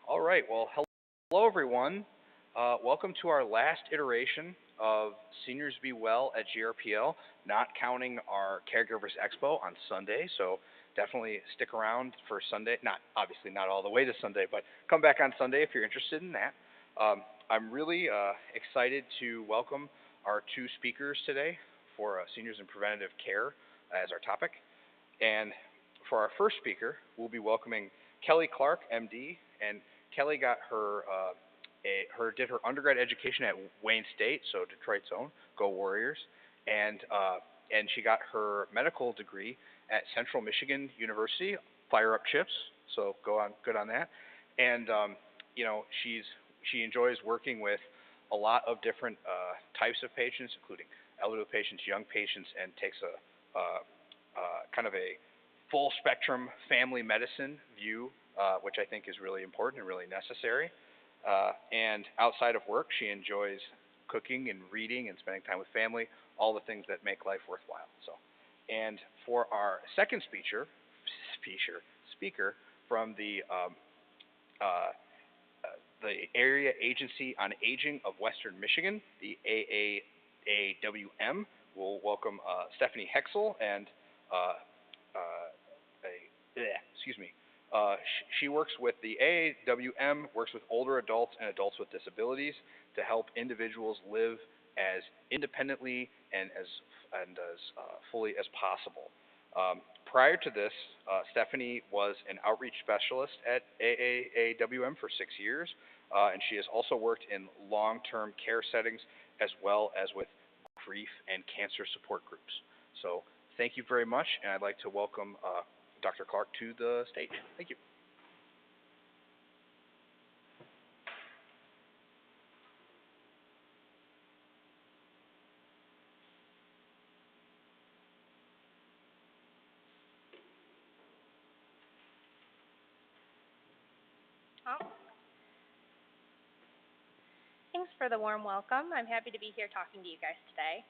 All right. Well, hello everyone. Welcome to our last iteration of Seniors Be Well at GRPL, not counting our Caregivers Expo on Sunday. So definitely stick around for Sunday. Not obviously not all the way to Sunday, but come back on Sunday if you're interested in that. I'm really excited to welcome our two speakers today for seniors and preventative care as our topic. And for our first speaker, we'll be welcoming Kellie Clark, MD, and Kellie got did her undergrad education at Wayne State, so Detroit's own, go Warriors, and she got her medical degree at Central Michigan University, fire up chips, so go on, good on that, and she enjoys working with a lot of different types of patients, including elderly patients, young patients, and takes kind of a full spectrum family medicine view, which I think is really important and really necessary. And outside of work, she enjoys cooking and reading and spending time with family, all the things that make life worthwhile. So, and for our second speaker from uh, the Area Agency on Aging of Western Michigan, the AAAWM, we'll welcome Stephanie Hecksel and uh, excuse me. She works with the AAWM, works with older adults and adults with disabilities to help individuals live as independently and as fully as possible. Prior to this, Stephanie was an outreach specialist at AAWM for 6 years, and she has also worked in long-term care settings as well as with grief and cancer support groups. So thank you very much, and I'd like to welcome Dr. Clark to the stage. Thank you. Oh, thanks for the warm welcome. I'm happy to be here talking to you guys today.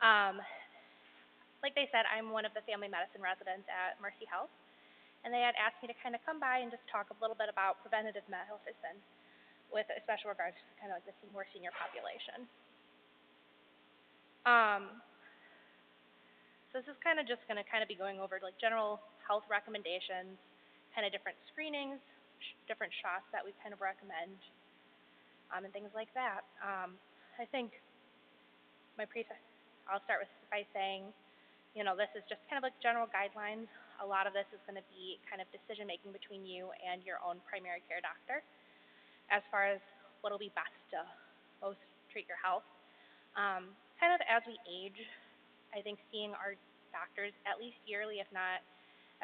Um, like they said, I'm one of the family medicine residents at Mercy Health, and they had asked me to kind of come by and just talk a little bit about preventative medicine with a special regards to kind of like the more senior population. Um, so this is kind of just going to kind of be going over like general health recommendations, kind of different screenings, different shots that we kind of recommend, and things like that. I think I'll start with by saying, this is just kind of like general guidelines. A lot of this is going to be kind of decision making between you and your own primary care doctor as far as what will be best to most treat your health. Kind of as we age, I think seeing our doctors at least yearly, if not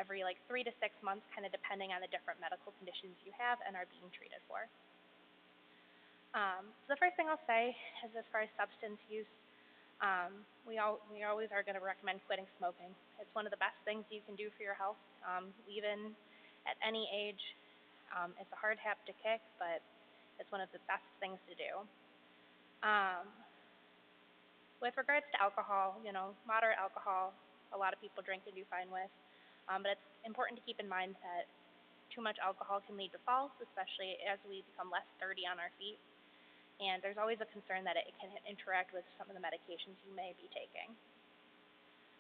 every like 3 to 6 months, kind of depending on the different medical conditions you have and are being treated for. So the first thing I'll say is as far as substance use, we always are going to recommend quitting smoking. It's one of the best things you can do for your health, even at any age. It's a hard habit to kick, but it's one of the best things to do. With regards to alcohol, moderate alcohol, a lot of people drink and do fine with, but it's important to keep in mind that too much alcohol can lead to falls, especially as we become less sturdy on our feet. And there's always a concern that it can interact with some of the medications you may be taking.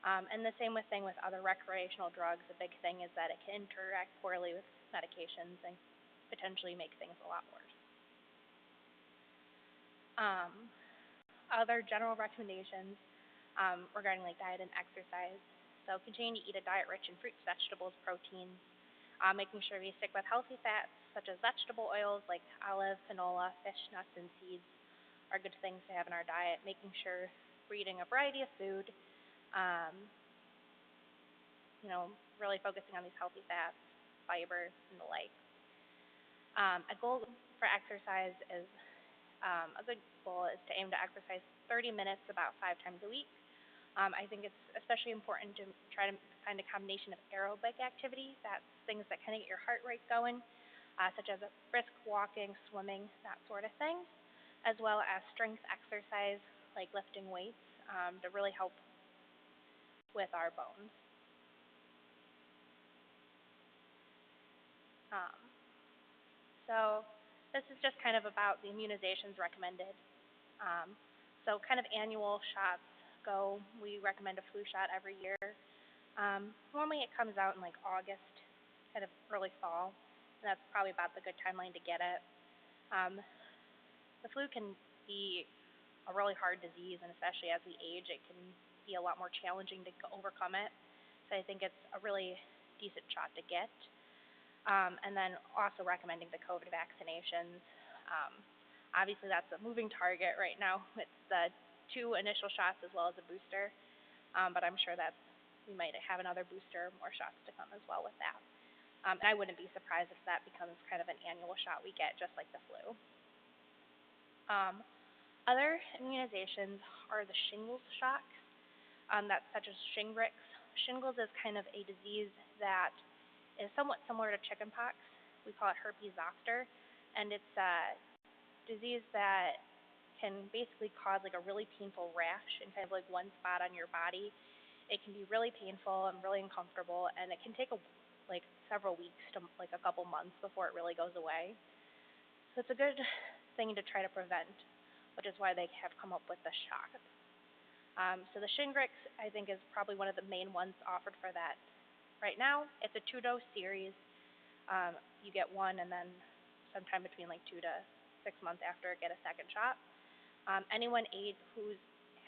And the same thing with other recreational drugs. A big thing is that it can interact poorly with medications and potentially make things a lot worse. Other general recommendations regarding like diet and exercise. So continue to eat a diet rich in fruits, vegetables, proteins, making sure we stick with healthy fats such as vegetable oils like olive, canola, fish, nuts, and seeds are good things to have in our diet. Making sure we're eating a variety of food, really focusing on these healthy fats, fiber, and the like. A goal for exercise is a good goal is to aim to exercise 30 minutes about 5 times a week. I think it's especially important to try to find a combination of aerobic activity, that's things that kind of get your heart rate going, such as brisk walking, swimming, that sort of thing, as well as strength exercise like lifting weights to really help with our bones. So this is just kind of about the immunizations recommended. Um, so kind of annual shots go. We recommend a flu shot every year. Normally it comes out in like August, kind of early fall, and that's probably about the good timeline to get it. Um, the flu can be a really hard disease, and especially as we age, it can be a lot more challenging to overcome it. So I think it's a really decent shot to get. And then also recommending the COVID vaccinations. Um, Obviously, that's a moving target right now. It's the 2 initial shots as well as a booster, but I'm sure that we might have another booster, more shots to come as well with that. And I wouldn't be surprised if that becomes kind of an annual shot we get, just like the flu. Um, Other immunizations are the shingles shots, that's such as Shingrix. Shingles is kind of a disease that is somewhat similar to chickenpox. We call it herpes zoster, and it's a disease that can basically cause like a really painful rash in kind of like one spot on your body. It can be really painful and really uncomfortable, and it can take like several weeks to like a couple months before it really goes away. So it's a good thing to try to prevent, which is why they have come up with the shot. So the Shingrix, I think, is probably one of the main ones offered for that right now. It's a 2-dose series. You get one, and then sometime between like 2 to 6 months after, get a second shot. Anyone who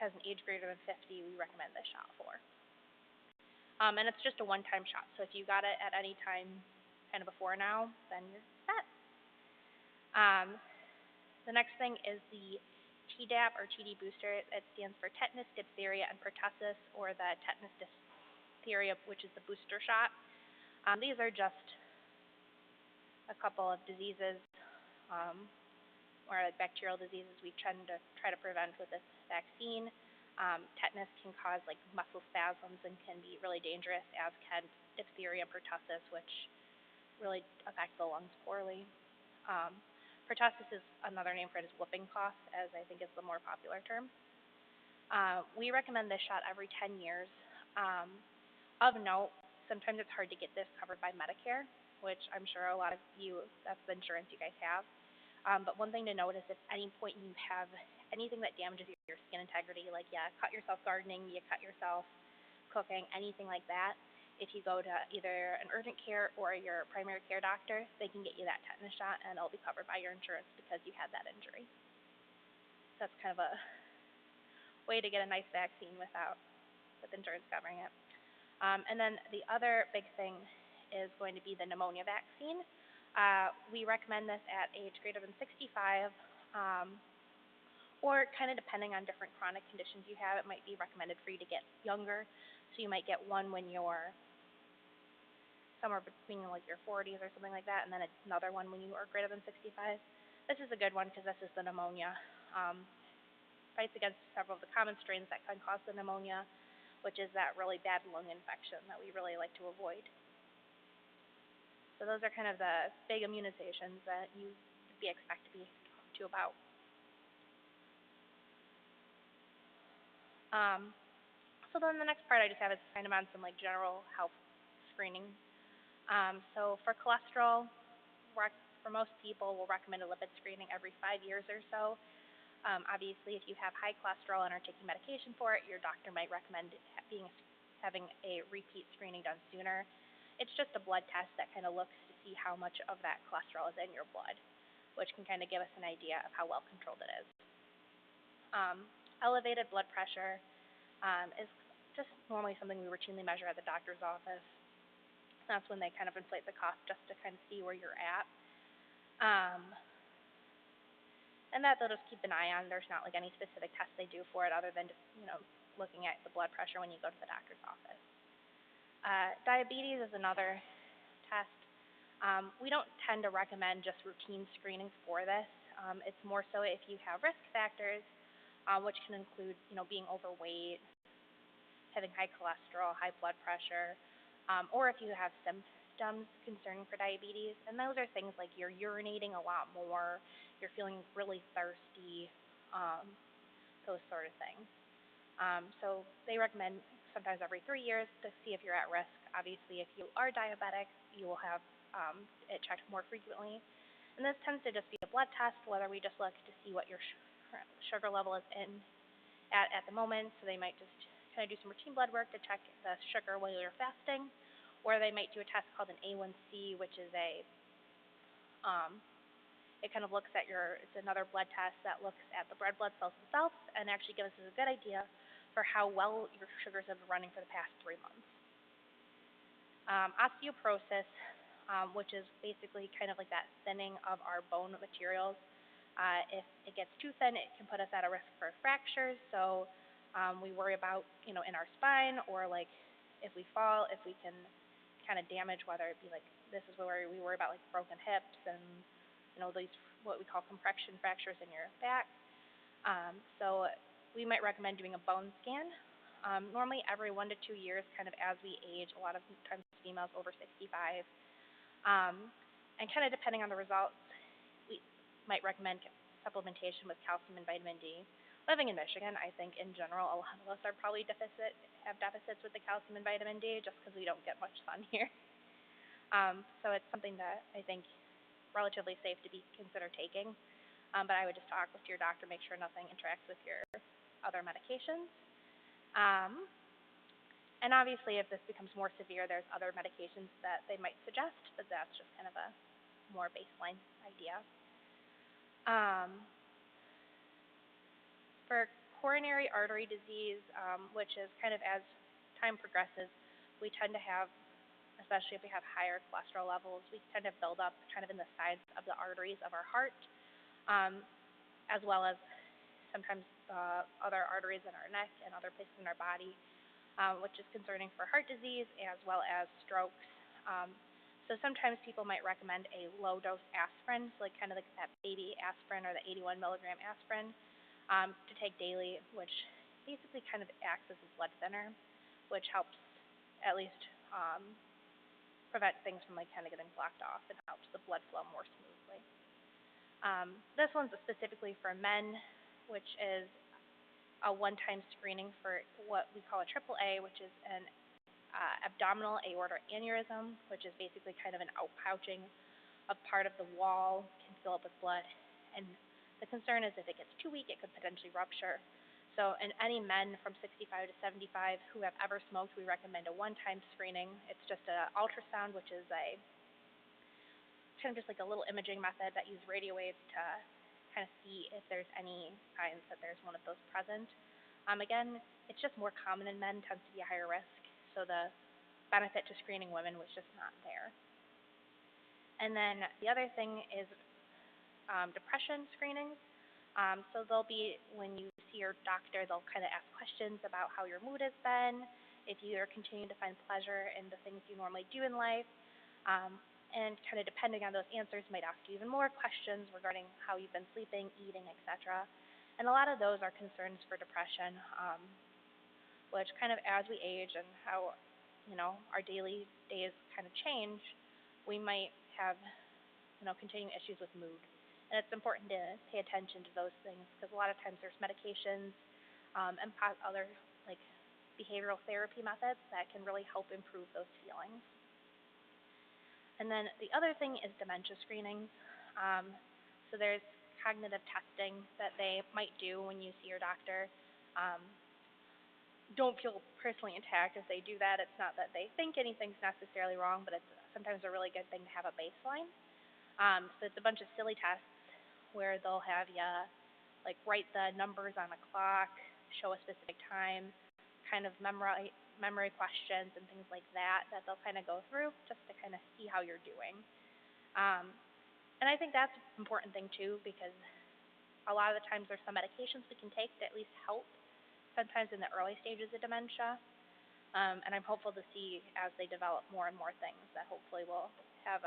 has an age greater than 50, we recommend this shot for. And it's just a one-time shot. So if you got it at any time kind of before now, then you're set. Um, the next thing is the Tdap or TD booster. It stands for tetanus, diphtheria, and pertussis, or the tetanus diphtheria, which is the booster shot. These are just a couple of diseases, or like bacterial diseases we tend to try to prevent with this vaccine. Tetanus can cause like muscle spasms and can be really dangerous, as can diphtheria and pertussis, which really affect the lungs poorly. Pertussis is another name for it is whooping cough, as I think is the more popular term. We recommend this shot every 10 years. Of note, sometimes it's hard to get this covered by Medicare, which I'm sure a lot of you, that's the insurance you guys have. But one thing to note is if at any point you have anything that damages your skin integrity, like you cut yourself gardening, you cut yourself cooking, anything like that, if you go to either an urgent care or your primary care doctor, they can get you that tetanus shot, and it'll be covered by your insurance because you had that injury. So that's kind of a way to get a nice vaccine with insurance covering it. And then the other big thing is going to be the pneumonia vaccine. We recommend this at age greater than 65, or kind of depending on different chronic conditions you have, it might be recommended for you to get younger. So you might get one when you're somewhere between like your 40s or something like that, and then another one when you are greater than 65. This is a good one because this is the pneumonia. Fights against several of the common strains that can cause the pneumonia, which is that really bad lung infection that we really like to avoid. So those are kind of the big immunizations that you would be expected to be talked to about. So then the next part I just have is kind of on some like general health screening. So for cholesterol, for most people, we'll recommend a lipid screening every 5 years or so. Obviously, if you have high cholesterol and are taking medication for it, your doctor might recommend having a repeat screening done sooner. It's just a blood test that kind of looks to see how much of that cholesterol is in your blood, which can kind of give us an idea of how well controlled it is. Elevated blood pressure is just normally something we routinely measure at the doctor's office. That's when they kind of inflate the cuff just to kind of see where you're at. And that they'll just keep an eye on. There's not like any specific tests they do for it other than just, looking at the blood pressure when you go to the doctor's office. Diabetes is another test. We don't tend to recommend just routine screenings for this. It's more so if you have risk factors, which can include, being overweight, having high cholesterol, high blood pressure, or if you have symptoms concerning for diabetes. And those are things like you're urinating a lot more, you're feeling really thirsty, those sort of things. So they recommend sometimes every 3 years to see if you're at risk. Obviously, if you are diabetic, you will have it checked more frequently. And And this tends to just be a blood test, whether we just look to see what your sugar level is at the moment. So they might just kind of do some routine blood work to check the sugar while you're fasting, or they might do a test called an A1C, which is it kind of looks at it's another blood test that looks at the red blood cells themselves and actually gives us a good idea for how well your sugars have been running for the past 3 months. Osteoporosis, which is basically kind of like that thinning of our bone materials. If it gets too thin, it can put us at a risk for fractures. So we worry about, in our spine, or like if we fall, if we can kind of damage, whether it be like, this is where we worry about like broken hips and, these what we call compression fractures in your back. So we might recommend doing a bone scan. Normally every 1 to 2 years, kind of as we age, a lot of times females over 65. And kind of depending on the results, we might recommend supplementation with calcium and vitamin D. Living in Michigan, I think in general, a lot of us are probably have deficits with the calcium and vitamin D just because we don't get much sun here. So it's something that I think relatively safe to be considered taking. But I would just talk with your doctor, make sure nothing interacts with your other medications. And obviously, if this becomes more severe, there's other medications that they might suggest, but that's just kind of a more baseline idea. For coronary artery disease, which is kind of as time progresses, we tend to have, especially if we have higher cholesterol levels, we tend to build up kind of in the sides of the arteries of our heart, as well as sometimes other arteries in our neck and other places in our body, which is concerning for heart disease as well as strokes. So sometimes people might recommend a low-dose aspirin, so like kind of like that baby aspirin or the 81 milligram aspirin, to take daily, which basically kind of acts as a blood thinner, which helps at least prevent things from like kind of getting blocked off and helps the blood flow more smoothly. This one's specifically for men, which is a one-time screening for what we call a AAA, which is an abdominal aortic aneurysm, which is basically kind of an outpouching of part of the wall, can fill up with blood. And the concern is if it gets too weak, it could potentially rupture. So in any men from 65 to 75 who have ever smoked, we recommend a one-time screening. It's just an ultrasound, which is a kind of just like a little imaging method that uses radio waves to kind of see if there's any signs that there's one of those present. Again, it's just more common in men, tends to be a higher risk, so the benefit to screening women was just not there. And then the other thing is depression screenings. So they'll be, when you see your doctor, they'll kind of ask questions about how your mood has been, if you are continuing to find pleasure in the things you normally do in life, and kind of depending on those answers, might ask you even more questions regarding how you've been sleeping, eating, etc. And a lot of those are concerns for depression, which kind of as we age and how, our daily days kind of change, we might have, continuing issues with mood. And it's important to pay attention to those things because a lot of times there's medications and other like behavioral therapy methods that can really help improve those feelings. And then the other thing is dementia screenings. So there's cognitive testing that they might do when you see your doctor. Don't feel personally attacked if they do that. It's not that they think anything's necessarily wrong, but it's sometimes a really good thing to have a baseline. So it's a bunch of silly tests where they'll have you like write the numbers on a clock, show a specific time, kind of memory questions and things like that they'll kind of go through just to kind of see how you're doing. And I think that's an important thing too, because a lot of the times there's some medications we can take to at least help sometimes in the early stages of dementia. And I'm hopeful to see as they develop more and more things that hopefully we'll have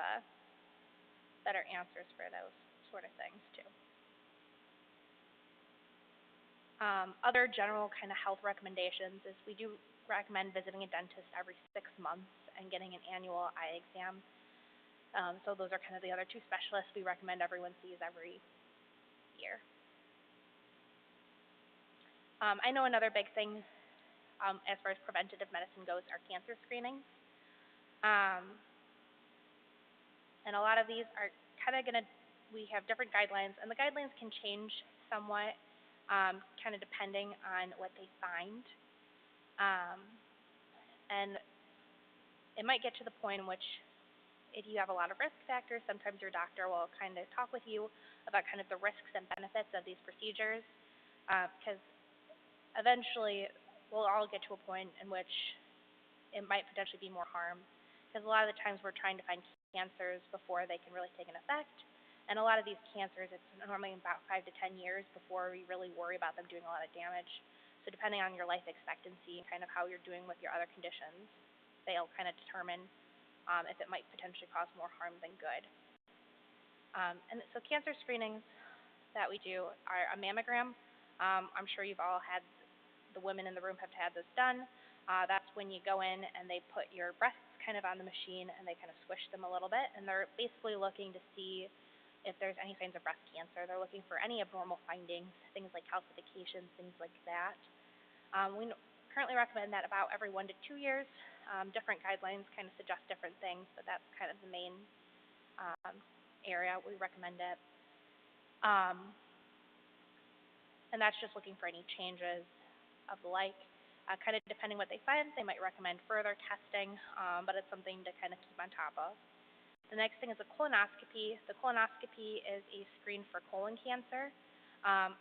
better answers for those sort of things too. Other general kind of health recommendations is we do recommend visiting a dentist every 6 months and getting an annual eye exam. So those are kind of the other two specialists we recommend everyone sees every year. I know another big thing as far as preventative medicine goes are cancer screenings. And a lot of these are kind of going to we have different guidelines, and the guidelines can change somewhat, kind of depending on what they find. Um, and it might get to the point in which if you have a lot of risk factors, sometimes your doctor will kind of talk with you about kind of the risks and benefits of these procedures, because eventually we'll all get to a point in which it might potentially be more harm, because a lot of the times we're trying to find cancers before they can really take an effect, and a lot of these cancers, it's normally about 5 to 10 years before we really worry about them doing a lot of damage. So depending on your life expectancy and kind of how you're doing with your other conditions, they'll kind of determine if it might potentially cause more harm than good. And so cancer screenings that we do are a mammogram. I'm sure you've all had, the women in the room have had this done. That's when you go in and they put your breasts kind of on the machine and they kind of squish them a little bit, and they're basically looking to see if there's any signs of breast cancer. They're looking for any abnormal findings, things like calcifications, things like that. We currently recommend that about every 1 to 2 years. Different guidelines kind of suggest different things, but that's kind of the main area we recommend it. And that's just looking for any changes of the like. Kind of depending what they find, they might recommend further testing, but it's something to kind of keep on top of. The next thing is a colonoscopy. The colonoscopy is a screen for colon cancer.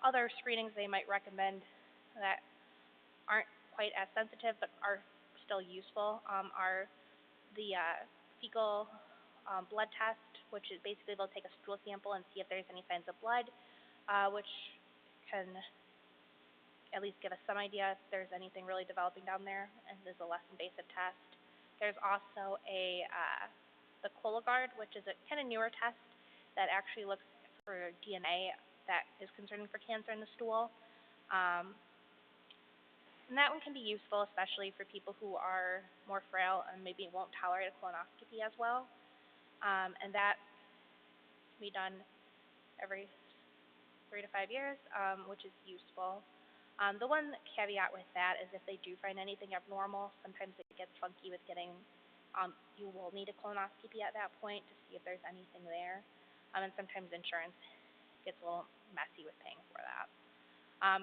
Other screenings they might recommend that aren't quite as sensitive but are still useful are the fecal blood test, which is basically they'll take a stool sample and see if there's any signs of blood, which can at least give us some idea if there's anything really developing down there, and is a less invasive test. There's also the Cologuard, which is a kind of newer test that actually looks for DNA that is concerning for cancer in the stool. And that one can be useful, especially for people who are more frail and maybe won't tolerate a colonoscopy as well. And that can be done every 3 to 5 years, which is useful. The one caveat with that is if they do find anything abnormal, sometimes it gets funky with getting, you will need a colonoscopy at that point to see if there's anything there. And sometimes insurance gets a little messy with paying for that.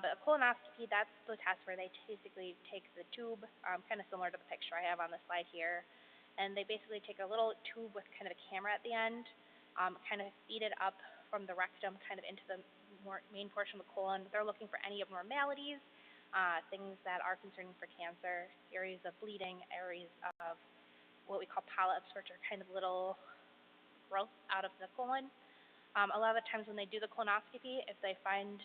But a colonoscopy, that's the test where they basically take the tube, kind of similar to the picture I have on the slide here, and they basically take a little tube with kind of a camera at the end, kind of feed it up from the rectum kind of into the main portion of the colon. They're looking for any abnormalities, things that are concerning for cancer, areas of bleeding, areas of what we call polyps, which are kind of little growths out of the colon. A lot of the times when they do the colonoscopy, if they find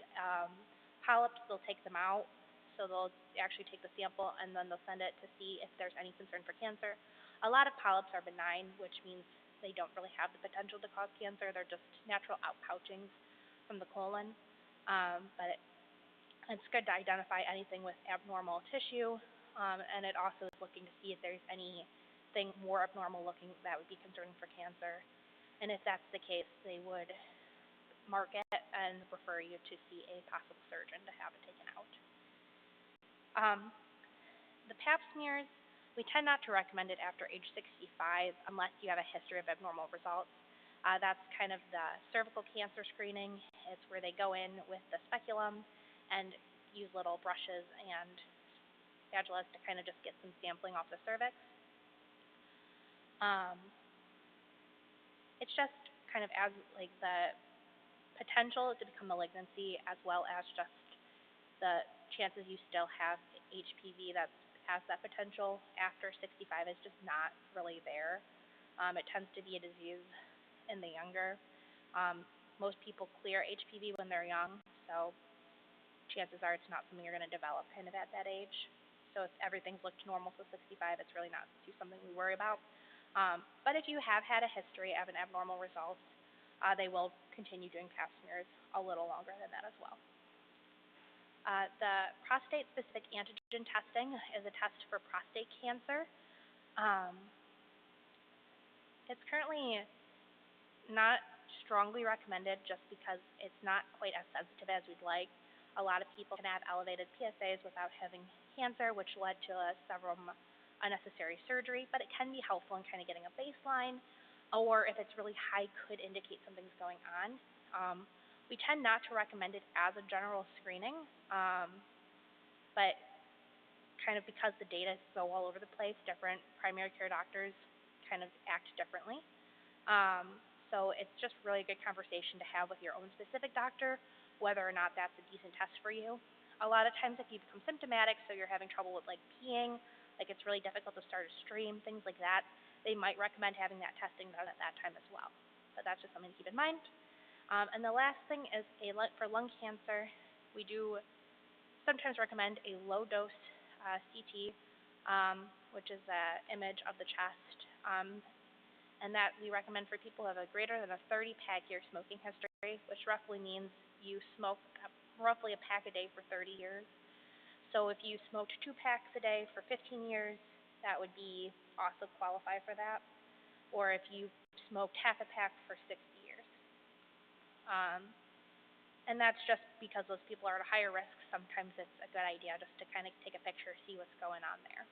polyps, they'll take them out. So they'll actually take the sample and then they'll send it to see if there's any concern for cancer. A lot of polyps are benign, which means they don't really have the potential to cause cancer. They're just natural outpouchings from the colon. But it's good to identify anything with abnormal tissue, and it also is looking to see if there's anything more abnormal looking that would be concerning for cancer. And if that's the case, they would mark it and refer you to see a possible surgeon to have it taken out. The pap smears, we tend not to recommend it after age 65 unless you have a history of abnormal results. That's kind of the cervical cancer screening. It's where they go in with the speculum and use little brushes and spatulas to kind of just get some sampling off the cervix. It's just kind of as like the potential to become malignancy, as well as just the chances you still have HPV that has that potential after 65 is just not really there. It tends to be a disease in the younger. Most people clear HPV when they're young, so chances are it's not something you're going to develop kind of at that age. So if everything's looked normal to 65, it's really not something we worry about. But if you have had a history of an abnormal result, they will continue doing pap smears a little longer than that as well. The prostate-specific antigen testing is a test for prostate cancer. It's currently not strongly recommended just because it's not quite as sensitive as we'd like. A lot of people can have elevated PSAs without having cancer, which led to several unnecessary surgery, but it can be helpful in kind of getting a baseline, or if it's really high, could indicate something's going on. We tend not to recommend it as a general screening, but kind of because the data is so all over the place, different primary care doctors kind of act differently. So it's just really a good conversation to have with your own specific doctor, whether or not that's a decent test for you. A lot of times if you become symptomatic, so you're having trouble with like peeing, like it's really difficult to start a stream, things like that, they might recommend having that testing done at that time as well. But that's just something to keep in mind. And the last thing is for lung cancer, we do sometimes recommend a low dose CT, which is an image of the chest, and that we recommend for people who have a greater than a 30-pack year smoking history, which roughly means you smoke roughly a pack a day for 30 years. So if you smoked 2 packs a day for 15 years, that would be also qualify for that. Or if you smoked half a pack for 60 years. And that's just because those people are at a higher risk. Sometimes it's a good idea just to kind of take a picture, see what's going on there.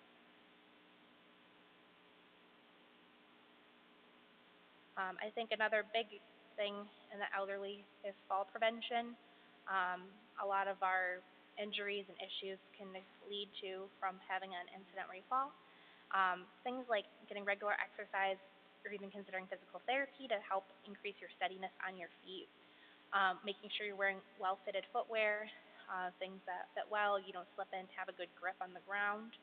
I think another big thing in the elderly is fall prevention. A lot of our injuries and issues can lead from having an incident where you fall. Things like getting regular exercise or even considering physical therapy to help increase your steadiness on your feet. Making sure you're wearing well-fitted footwear, things that fit well, you don't slip in, have a good grip on the ground.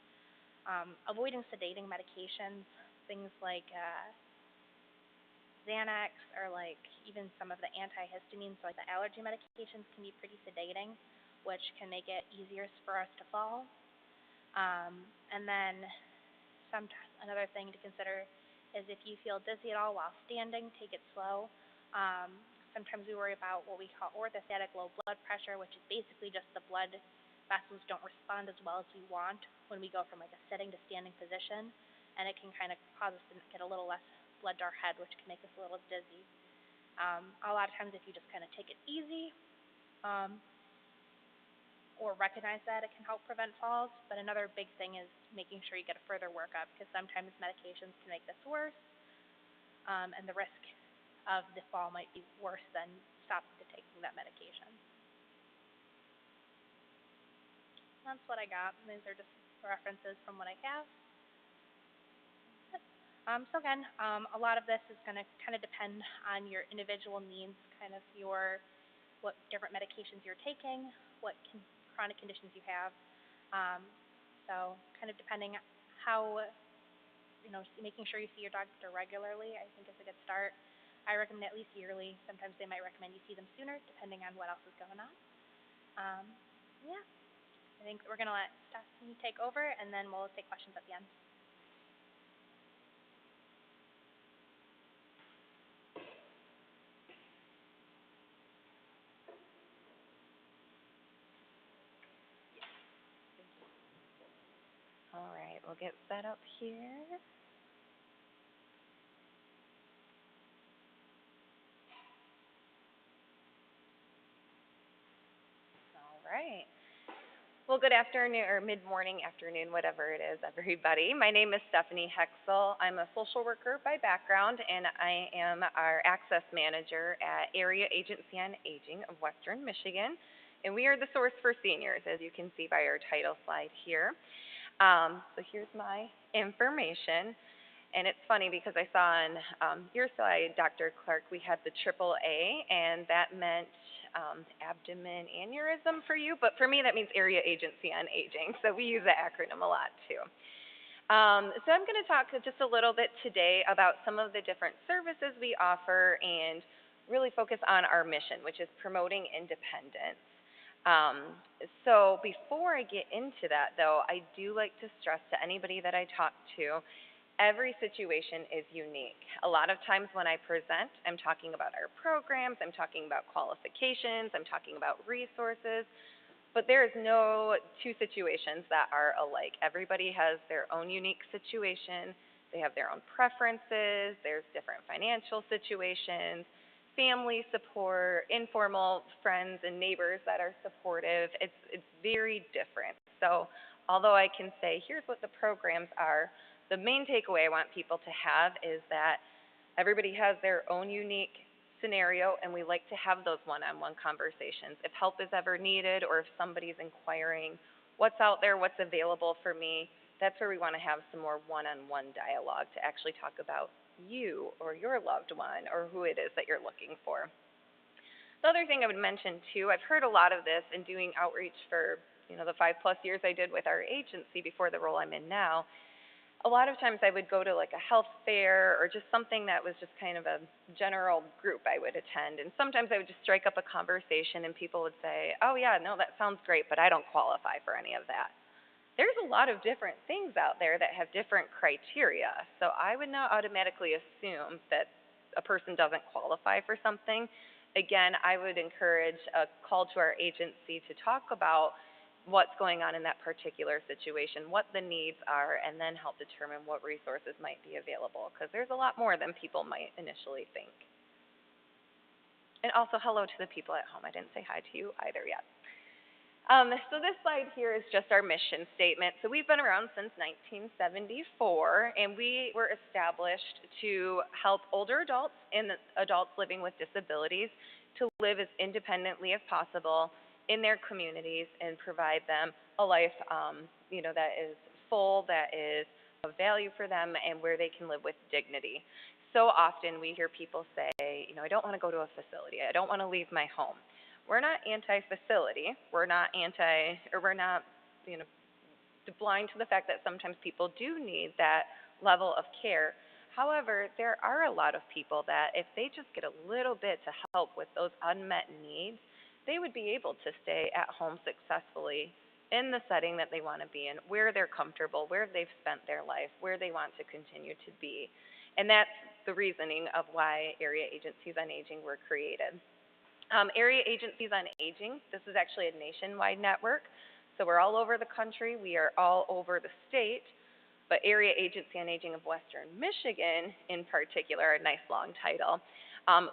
Avoiding sedating medications, things like Xanax or like even some of the antihistamines, like the allergy medications can be pretty sedating, which can make it easier for us to fall. And then another thing to consider is if you feel dizzy at all while standing, take it slow. Sometimes we worry about what we call orthostatic low blood pressure, which is basically just the blood vessels don't respond as well as we want when we go from like a sitting to standing position, and it can kind of cause us to get a little less blood to our head, which can make us a little dizzy. A lot of times if you just kind of take it easy or recognize that, it can help prevent falls. But another big thing is making sure you get a further workup, because sometimes medications can make this worse, and the risk of the fall might be worse than stopping to taking that medication. That's what I got. These are just references from what I have. So again, a lot of this is going to kind of depend on your individual needs, kind of what different medications you're taking, what chronic conditions you have. So kind of depending how, making sure you see your doctor regularly, I think is a good start. I recommend at least yearly. Sometimes they might recommend you see them sooner, depending on what else is going on. Yeah, I think we're going to let Stephanie take over, and then we'll take questions at the end. All right, we'll get set up here. All right. Well, good afternoon, or mid-morning, afternoon, whatever it is, everybody. My name is Stephanie Hecksel. I'm a social worker by background, and I am our access manager at Area Agency on Aging of Western Michigan. And we are the source for seniors, as you can see by our title slide here. So here's my information. And it's funny because I saw on your slide, Dr. Clark, we had the AAA, and that meant abdomen aneurysm for you. But for me, that means Area Agency on Aging. So we use that acronym a lot, too. So I'm going to talk just a little bit today about some of the different services we offer and really focus on our mission, which is promoting independence. So before I get into that, though, I do like to stress to anybody that I talk to, every situation is unique. A lot of times when I present, I'm talking about our programs, I'm talking about qualifications, I'm talking about resources, but there is no two situations that are alike. Everybody has their own unique situation, they have their own preferences, there's different financial situations, family support, informal friends and neighbors that are supportive. It's very different. So although I can say, here's what the programs are, the main takeaway I want people to have is that everybody has their own unique scenario, and we like to have those one-on-one conversations. If help is ever needed, or if somebody's inquiring what's out there, what's available for me, that's where we want to have some more one-on-one dialogue to actually talk about you or your loved one or who it is that you're looking for. The other thing I would mention too, I've heard a lot of this in doing outreach for, the 5+ years I did with our agency before the role I'm in now. A lot of times I would go to like a health fair or just something that was just kind of a general group I would attend. And sometimes I would just strike up a conversation and people would say, oh yeah, no, that sounds great, but I don't qualify for any of that. There's a lot of different things out there that have different criteria. So I would not automatically assume that a person doesn't qualify for something. Again, I would encourage a call to our agency to talk about what's going on in that particular situation, what the needs are, and then help determine what resources might be available, because there's a lot more than people might initially think. And also hello to the people at home. I didn't say hi to you either yet. So this slide here is just our mission statement. So we've been around since 1974, and we were established to help older adults and adults living with disabilities to live as independently as possible in their communities and provide them a life, that is full, that is of value for them, and where they can live with dignity. So often we hear people say, I don't want to go to a facility. I don't want to leave my home. We're not anti-facility. We're not blind to the fact that sometimes people do need that level of care. However, there are a lot of people that if they just get a little bit to help with those unmet needs, they would be able to stay at home successfully in the setting that they want to be in, where they're comfortable, where they've spent their life, where they want to continue to be. And that's the reasoning of why Area Agencies on Aging were created. Area Agencies on Aging, this is actually a nationwide network. So we're all over the country. We are all over the state. But Area Agency on Aging of Western Michigan, in particular, a nice long title,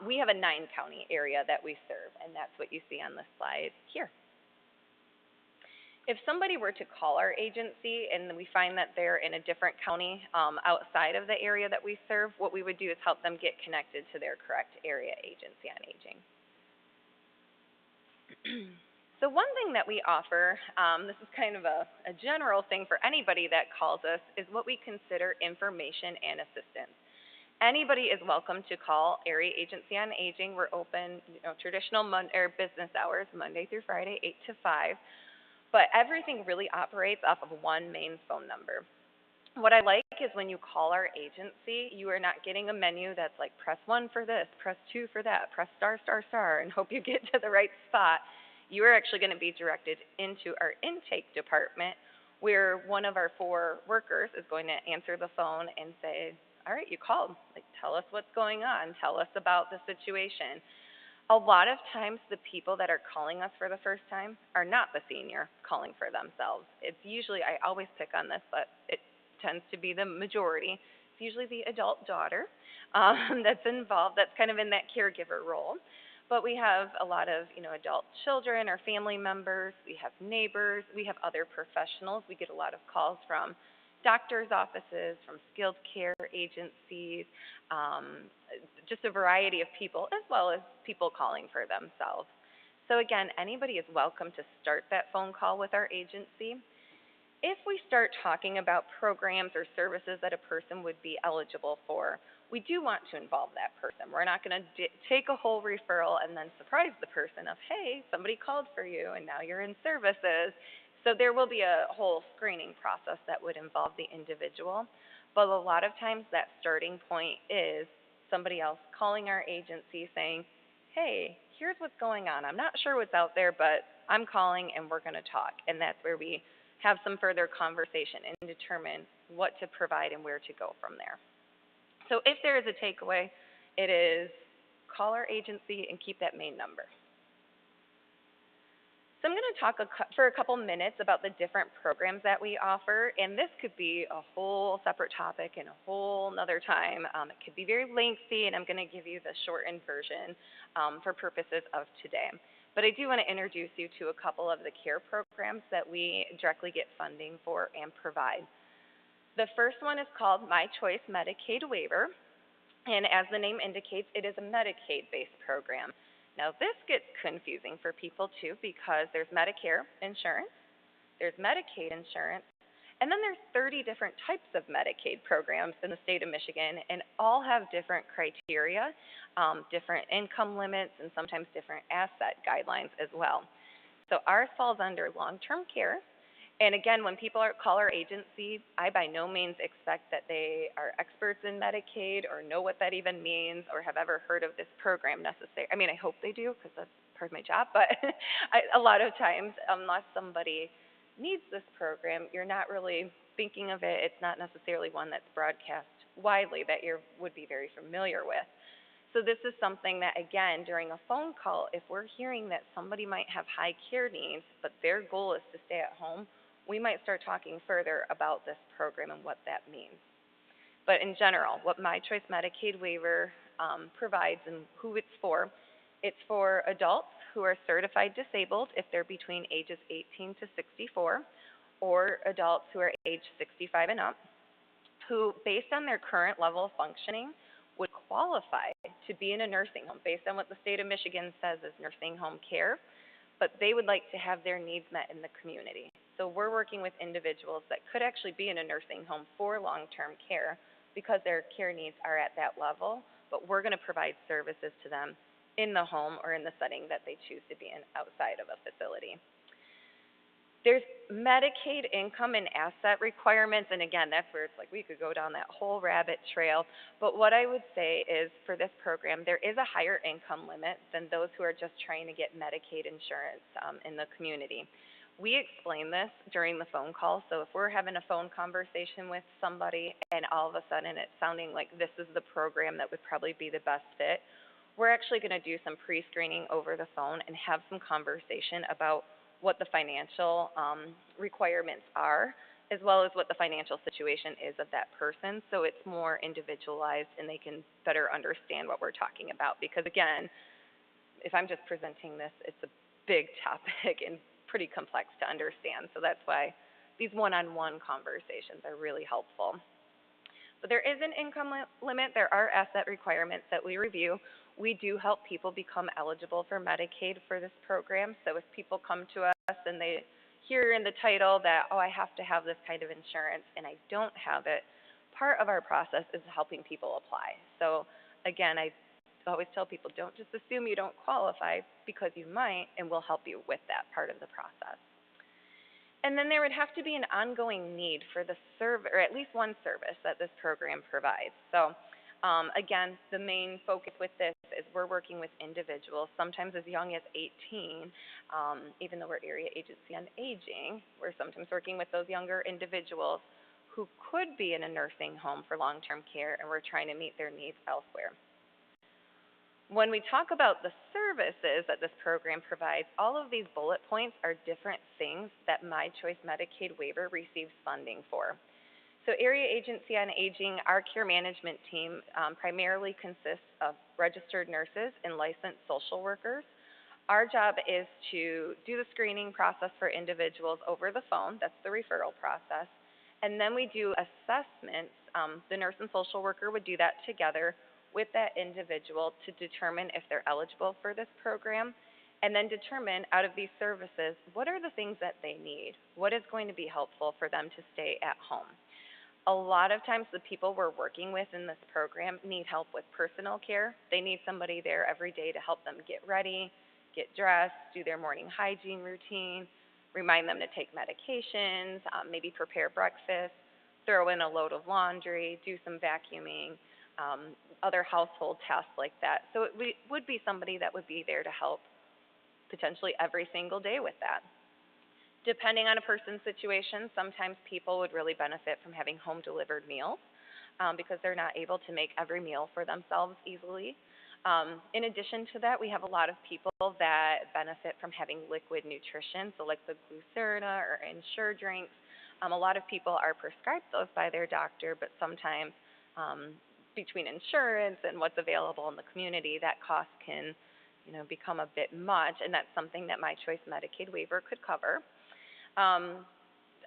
we have a 9-county area that we serve, and that's what you see on the slide here. If somebody were to call our agency and we find that they're in a different county outside of the area that we serve, what we would do is help them get connected to their correct Area Agency on Aging. So one thing that we offer, this is kind of a general thing for anybody that calls us, is what we consider information and assistance. Anybody is welcome to call Area Agency on Aging. We're open, traditional business hours, Monday through Friday, 8 to 5. But everything really operates off of one main phone number. What I like is when you call our agency, you are not getting a menu that's like press 1 for this, press 2 for that, press star, star, star, and hope you get to the right spot. You are actually going to be directed into our intake department, where one of our 4 workers is going to answer the phone and say, all right, you called. Like, tell us what's going on. Tell us about the situation. A lot of times the people that are calling us for the first time are not the senior calling for themselves. It's usually, I always pick on this, but it tends to be the majority. It's usually the adult daughter that's involved, that's kind of in that caregiver role. But we have a lot of, adult children or family members. We have neighbors. We have other professionals. We get a lot of calls from doctors' offices, from skilled care agencies, just a variety of people, as well as people calling for themselves. So again, anybody is welcome to start that phone call with our agency. If we start talking about programs or services that a person would be eligible for, we do want to involve that person. We're not going to take a whole referral and then surprise the person of, hey, somebody called for you and now you're in services. So there will be a whole screening process that would involve the individual. But a lot of times that starting point is somebody else calling our agency saying, hey, here's what's going on. I'm not sure what's out there, but I'm calling and we're going to talk. And that's where we have some further conversation and determine what to provide and where to go from there. So if there is a takeaway, it is call our agency and keep that main number. So I'm going to talk for a couple minutes about the different programs that we offer, and this could be a whole separate topic and a whole nother time. It could be very lengthy, and I'm going to give you the shortened version for purposes of today. But I do want to introduce you to a couple of the care programs that we directly get funding for and provide. The first one is called My Choice Medicaid Waiver. And as the name indicates, it is a Medicaid-based program. Now, this gets confusing for people too because there's Medicare insurance, there's Medicaid insurance, and then there's 30 different types of Medicaid programs in the state of Michigan, and all have different criteria, different income limits, and sometimes different asset guidelines as well. So ours falls under long-term care. And again, when people call our agency, I by no means expect that they are experts in Medicaid or know what that even means or have ever heard of this program necessarily. I mean, I hope they do because that's part of my job, but a lot of times, unless somebody needs this program, you're not really thinking of it. It's not necessarily one that's broadcast widely that you would be very familiar with. So this is something that, again, during a phone call, if we're hearing that somebody might have high care needs, but their goal is to stay at home, we might start talking further about this program and what that means. But in general, what My Choice Medicaid waiver provides and who it's for adults who are certified disabled if they're between ages 18 to 64, or adults who are age 65 and up, who, based on their current level of functioning, would qualify to be in a nursing home based on what the state of Michigan says is nursing home care, but they would like to have their needs met in the community. So we're working with individuals that could actually be in a nursing home for long-term care because their care needs are at that level, but we're going to provide services to them in the home or in the setting that they choose to be in outside of a facility. There's Medicaid income and asset requirements, and again, that's where it's like we could go down that whole rabbit trail. But what I would say is for this program, there is a higher income limit than those who are just trying to get Medicaid insurance in the community. We explain this during the phone call, so if we're having a phone conversation with somebody and all of a sudden it's sounding like this is the program that would probably be the best fit, we're actually going to do some pre-screening over the phone and have some conversation about what the financial requirements are, as well as what the financial situation is of that person, so it's more individualized and they can better understand what we're talking about. Because again, if I'm just presenting this, it's a big topic and pretty complex to understand, so that's why these one-on-one conversations are really helpful. But there is an income limit. There are asset requirements that we review. We do help people become eligible for Medicaid for this program. So if people come to us and they hear in the title that, oh, I have to have this kind of insurance and I don't have it, part of our process is helping people apply. So again, I always tell people, don't just assume you don't qualify because you might, and we'll help you with that part of the process. And then there would have to be an ongoing need for the service, or at least one service that this program provides. So again, the main focus with this is we're working with individuals, sometimes as young as 18, even though we're Area Agency on Aging, we're sometimes working with those younger individuals who could be in a nursing home for long-term care, and we're trying to meet their needs elsewhere. When we talk about the services that this program provides, all of these bullet points are different things that My Choice Medicaid waiver receives funding for. So Area Agency on Aging, our care management team primarily consists of registered nurses and licensed social workers. Our job is to do the screening process for individuals over the phone. That's the referral process. And then we do assessments. The nurse and social worker would do that together with that individual to determine if they're eligible for this program, and then determine out of these services, what are the things that they need? What is going to be helpful for them to stay at home? A lot of times the people we're working with in this program need help with personal care. They need somebody there every day to help them get ready, get dressed, do their morning hygiene routine, remind them to take medications, maybe prepare breakfast, throw in a load of laundry, do some vacuuming, other household tasks like that. So it would be somebody that would be there to help potentially every single day with that. Depending on a person's situation, sometimes people would really benefit from having home-delivered meals because they're not able to make every meal for themselves easily. In addition to that, we have a lot of people that benefit from having liquid nutrition, so like the Glucerna or Ensure drinks. A lot of people are prescribed those by their doctor, but sometimes between insurance and what's available in the community, that cost can, become a bit much, and that's something that My Choice Medicaid waiver could cover.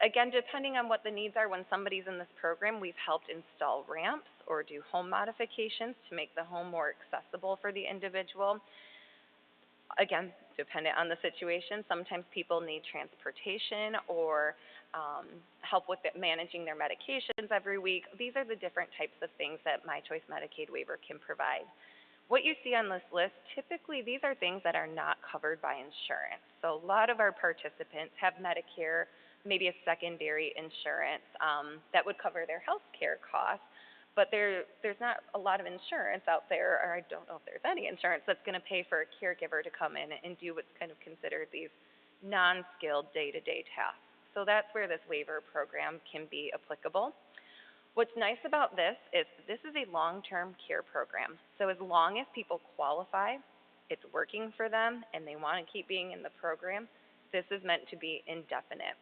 Again, depending on what the needs are when somebody's in this program, we've helped install ramps or do home modifications to make the home more accessible for the individual. Again, dependent on the situation, sometimes people need transportation or help with managing their medications every week. These are the different types of things that My Choice Medicaid waiver can provide. What you see on this list, typically these are things that are not covered by insurance. So a lot of our participants have Medicare, maybe a secondary insurance that would cover their health care costs, but there's not a lot of insurance out there, or I don't know if there's any insurance that's going to pay for a caregiver to come in and do what's kind of considered these non-skilled day-to-day tasks. So that's where this waiver program can be applicable. What's nice about this is a long-term care program. So as long as people qualify, it's working for them, and they want to keep being in the program, this is meant to be indefinite.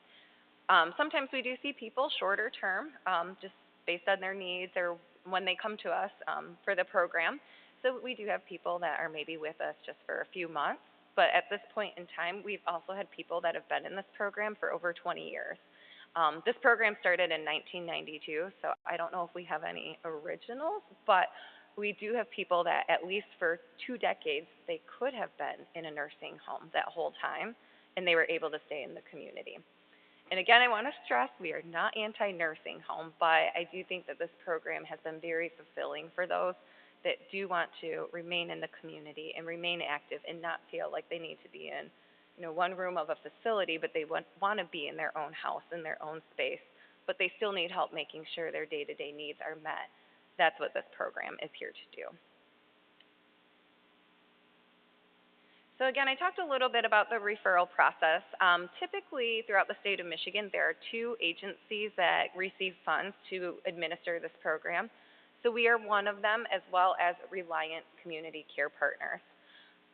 Sometimes we do see people shorter term, just based on their needs or when they come to us for the program. So we do have people that are maybe with us just for a few months, but at this point in time, we've also had people that have been in this program for over 20 years. This program started in 1992, so I don't know if we have any originals, but we do have people that at least for 2 decades, they could have been in a nursing home that whole time, and they were able to stay in the community. And again, I want to stress we are not anti-nursing home, but I do think that this program has been very fulfilling for those that do want to remain in the community and remain active and not feel like they need to be in one room of a facility, but they want to be in their own house, in their own space, but they still need help making sure their day-to-day needs are met. That's what this program is here to do. So again, I talked a little bit about the referral process. Typically, throughout the state of Michigan, there are 2 agencies that receive funds to administer this program. So we are one of them, as well as Reliant Community Care Partners.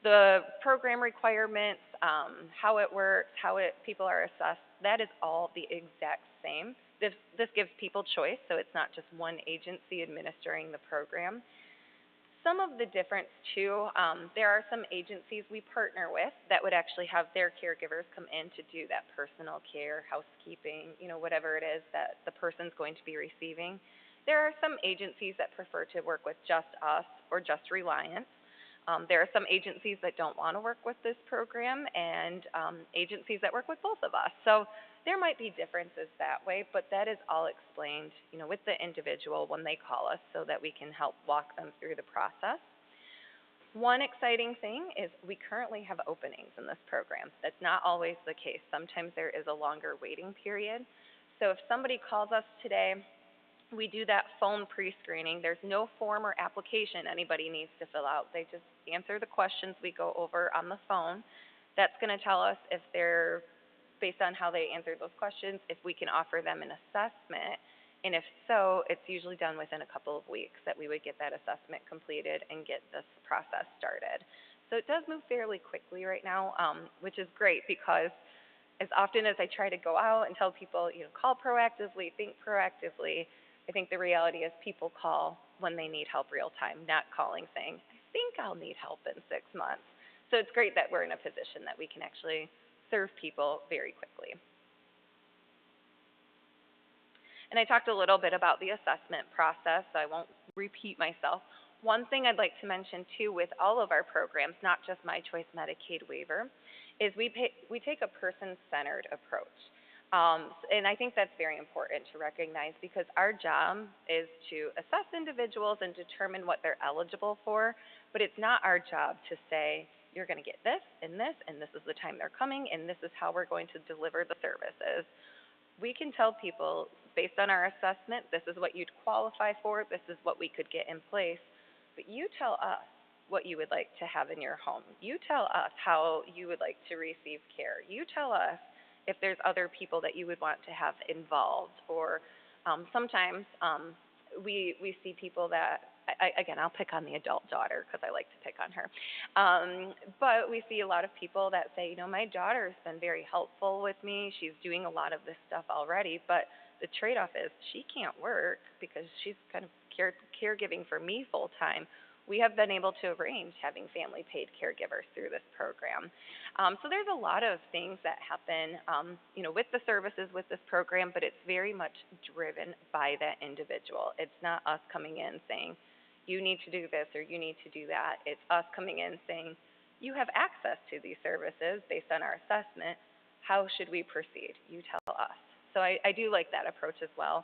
The program requirements, how it works, people are assessed, that is all the exact same. This gives people choice, so it's not just one agency administering the program. Some of the difference too, there are some agencies we partner with that would actually have their caregivers come in to do that personal care, housekeeping, whatever it is that the person's going to be receiving. There are some agencies that prefer to work with just us or just Reliance. There are some agencies that don't want to work with this program, and agencies that work with both of us. So there might be differences that way, but that is all explained, with the individual when they call us so that we can help walk them through the process. One exciting thing is we currently have openings in this program. That's not always the case. Sometimes there is a longer waiting period. So if somebody calls us today, we do that phone pre-screening. There's no form or application anybody needs to fill out. They just answer the questions we go over on the phone. That's going to tell us if they're, based on how they answer those questions, if we can offer them an assessment. And if so, it's usually done within a couple of weeks that we would get that assessment completed and get this process started. So it does move fairly quickly right now, which is great because as often as I try to go out and tell people, call proactively, think proactively, I think the reality is people call when they need help real time, not calling saying, I think I'll need help in 6 months. So it's great that we're in a position that we can actually serve people very quickly. And I talked a little bit about the assessment process, so I won't repeat myself. One thing I'd like to mention too with all of our programs, not just My Choice Medicaid waiver, is we take a person-centered approach. And I think that's very important to recognize because our job is to assess individuals and determine what they're eligible for, but it's not our job to say, you're going to get this, and this is the time they're coming, and this is how we're going to deliver the services. We can tell people, based on our assessment, this is what you'd qualify for, this is what we could get in place, but you tell us what you would like to have in your home. You tell us how you would like to receive care. You tell us if there's other people that you would want to have involved, or sometimes we see people that, again, I'll pick on the adult daughter because I like to pick on her, but we see a lot of people that say, my daughter's been very helpful with me, she's doing a lot of this stuff already, but the trade-off is she can't work because she's kind of caregiving for me full time. we have been able to arrange having family paid caregivers through this program. So there's a lot of things that happen, with the services with this program, but it's very much driven by that individual. It's not us coming in saying, you need to do this or you need to do that. It's us coming in saying, you have access to these services based on our assessment. How should we proceed? You tell us. So I do like that approach as well.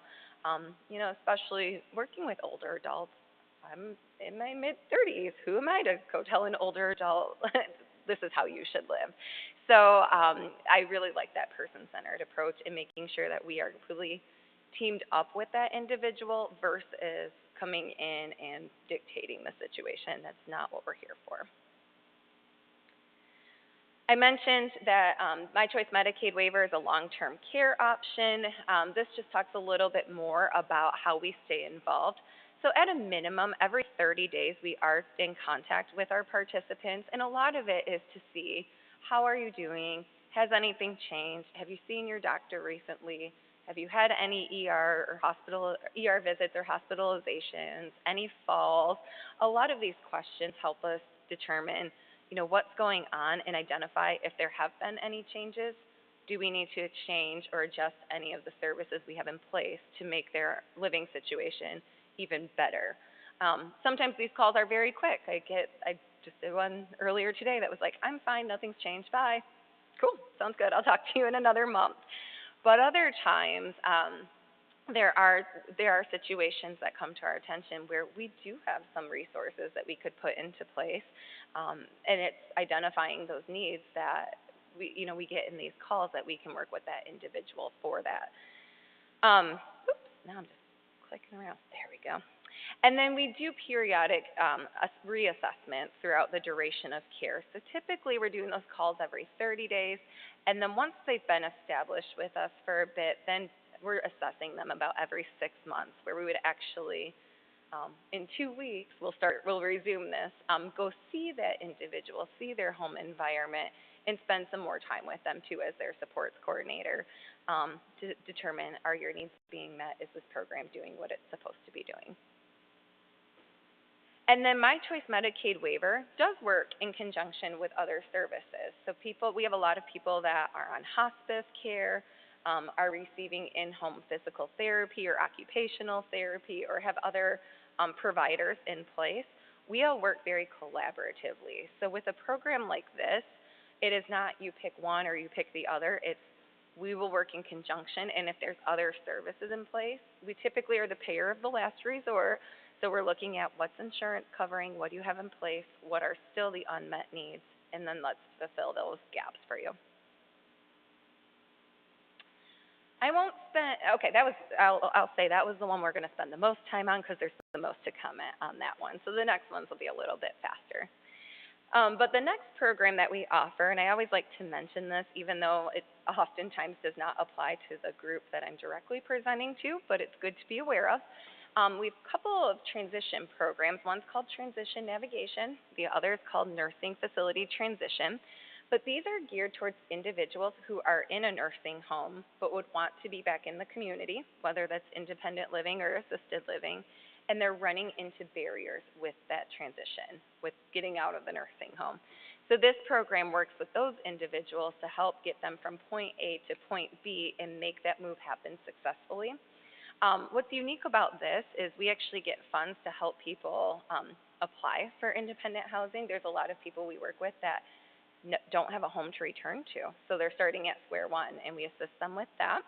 Especially working with older adults. I'm in my mid-30s. Who am I to go tell an older adult, this is how you should live? So I really like that person-centered approach in making sure that we are completely teamed up with that individual versus coming in and dictating the situation. That's not what we're here for. I mentioned that My Choice Medicaid waiver is a long-term care option. This just talks a little bit more about how we stay involved. So at a minimum, every 30 days, we are in contact with our participants, and a lot of it is to see, how are you doing? Has anything changed? Have you seen your doctor recently? Have you had any ER visits or hospitalizations? Any falls? A lot of these questions help us determine what's going on and identify if there have been any changes. Do we need to change or adjust any of the services we have in place to make their living situation even better? Sometimes these calls are very quick. I just did one earlier today that was like, I'm fine, nothing's changed, bye. Cool, sounds good, I'll talk to you in another month. But other times, there are situations that come to our attention where we do have some resources that we could put into place, and it's identifying those needs that we get in these calls that we can work with that individual for that. Now I'm just clicking around. There we go. And then we do periodic reassessments throughout the duration of care. So typically we're doing those calls every 30 days, and then once they've been established with us for a bit, then we're assessing them about every 6 months, where we would actually, in 2 weeks, we'll resume this, go see that individual, see their home environment, and spend some more time with them too as their supports coordinator to determine, are your needs being met? Is this program doing what it's supposed to be doing? And then My Choice Medicaid waiver does work in conjunction with other services. So we have a lot of people that are on hospice care, are receiving in-home physical therapy or occupational therapy, or have other providers in place. We all work very collaboratively. So with a program like this, it is not you pick one or you pick the other. It's we will work in conjunction, and if there's other services in place, we typically are the payer of the last resort. So we're looking at what's insurance covering, what do you have in place, what are still the unmet needs, and then let's fulfill those gaps for you. I won't spend, okay, I'll say that was the one we're going to spend the most time on because there's the most to comment on that one. So the next ones will be a little bit faster. But the next program that we offer, and I always like to mention this even though it oftentimes does not apply to the group that I'm directly presenting to, but it's good to be aware of. We have a couple of transition programs. One's called Transition Navigation. The other is called Nursing Facility Transition. But these are geared towards individuals who are in a nursing home but would want to be back in the community, whether that's independent living or assisted living, and they're running into barriers with that transition, with getting out of the nursing home. So this program works with those individuals to help get them from point A to point B and make that move happen successfully. What's unique about this is we actually get funds to help people apply for independent housing. There's a lot of people we work with that don't have a home to return to, so they're starting at square one, and we assist them with that.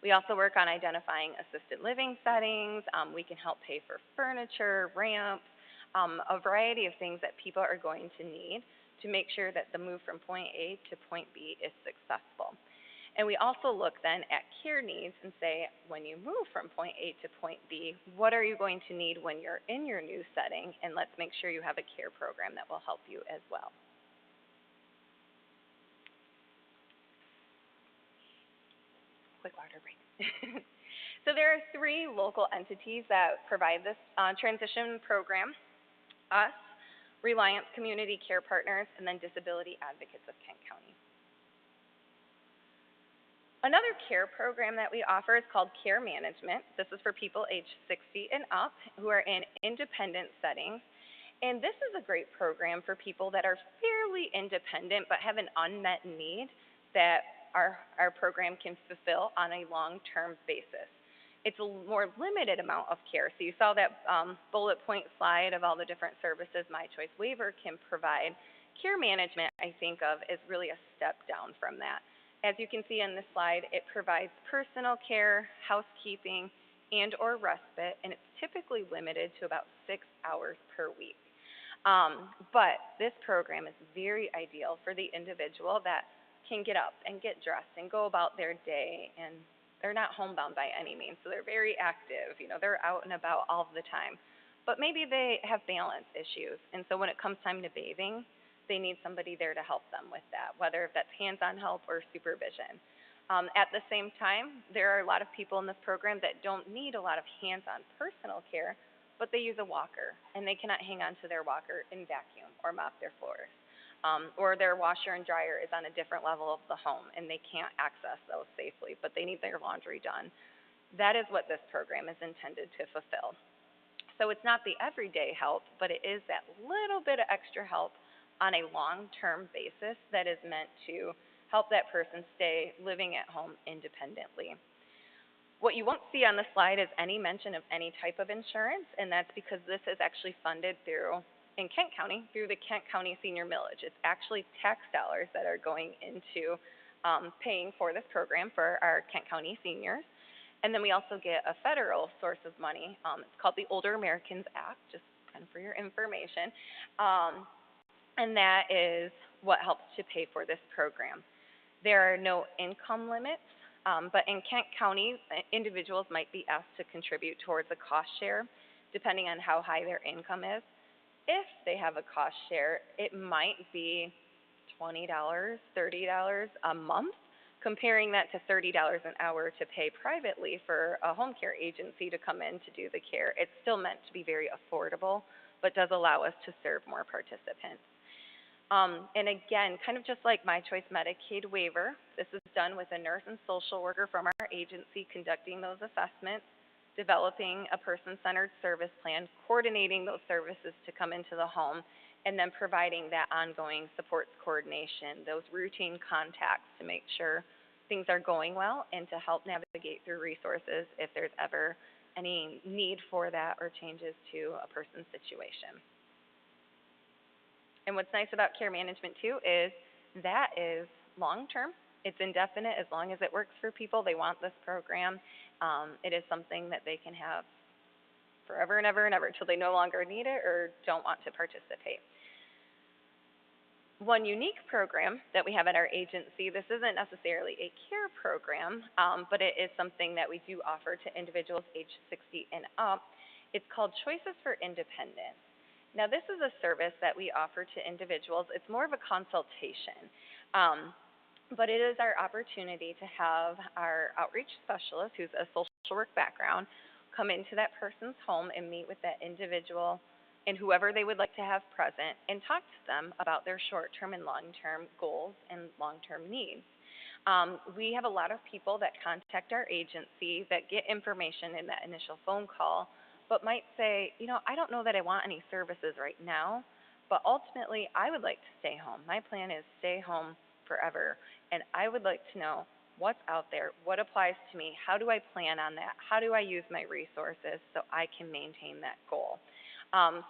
We also work on identifying assisted living settings. We can help pay for furniture, ramps, a variety of things that people are going to need to make sure that the move from point A to point B is successful. And we also look then at care needs and say, when you move from point A to point B, what are you going to need when you're in your new setting? And let's make sure you have a care program that will help you as well. Quick water break. So there are 3 local entities that provide this transition program: us, Reliance Community Care Partners, and then Disability Advocates of Kent County. Another care program that we offer is called Care Management. This is for people age 60 and up who are in independent settings, And this is a great program for people that are fairly independent but have an unmet need that our program can fulfill on a long-term basis. It's a more limited amount of care. So you saw that bullet point slide of all the different services My Choice Waiver can provide. Care management, I think of, is really a step down from that. As you can see in this slide, it provides personal care, housekeeping, and or respite, and it's typically limited to about 6 hours per week. But this program is very ideal for the individual that can get up and get dressed and go about their day, and they're not homebound by any means, so they're very active. You know, they're out and about all the time. But maybe they have balance issues, and so when it comes time to bathing, they need somebody there to help them with that, whether that's hands-on help or supervision. At the same time, there are a lot of people in this program that don't need a lot of hands-on personal care, but they use a walker, and they cannot hang on to their walker and vacuum or mop their floors. Or their washer and dryer is on a different level of the home, and they can't access those safely, but they need their laundry done. That is what this program is intended to fulfill. So it's not the everyday help, but it is that little bit of extra help on a long-term basis that is meant to help that person stay living at home independently. What you won't see on the slide is any mention of any type of insurance, and that's because this is actually funded through, in Kent County, through the Kent County Senior Millage. It's actually tax dollars that are going into paying for this program for our Kent County seniors. And then we also get a federal source of money. It's called the Older Americans Act, just kind of for your information. And that is what helps to pay for this program. There are no income limits, but in Kent County, individuals might be asked to contribute towards a cost share, depending on how high their income is. If they have a cost share, it might be $20, $30 a month, comparing that to $30 an hour to pay privately for a home care agency to come in to do the care. It's still meant to be very affordable, but does allow us to serve more participants. And again, kind of just like My Choice Medicaid waiver, this is done with a nurse and social worker from our agency conducting those assessments, developing a person-centered service plan, coordinating those services to come into the home, and then providing that ongoing supports coordination, those routine contacts to make sure things are going well and to help navigate through resources if there's ever any need for that or changes to a person's situation. And what's nice about care management too is that is long-term. It's indefinite as long as it works for people. They want this program. It is something that they can have forever and ever and ever until they no longer need it or don't want to participate. One unique program that we have at our agency, this isn't necessarily a care program, but it is something that we do offer to individuals age 60 and up. It's called Choices for Independence. Now, this is a service that we offer to individuals. It's more of a consultation, but it is our opportunity to have our outreach specialist, who's a social work background, come into that person's home and meet with that individual and whoever they would like to have present and talk to them about their short-term and long-term goals and long-term needs. We have a lot of people that contact our agency that get information in that initial phone call, but might say, you know, I don't know that I want any services right now, but ultimately I would like to stay home. My plan is stay home forever, and I would like to know what's out there, what applies to me, how do I plan on that, how do I use my resources so I can maintain that goal.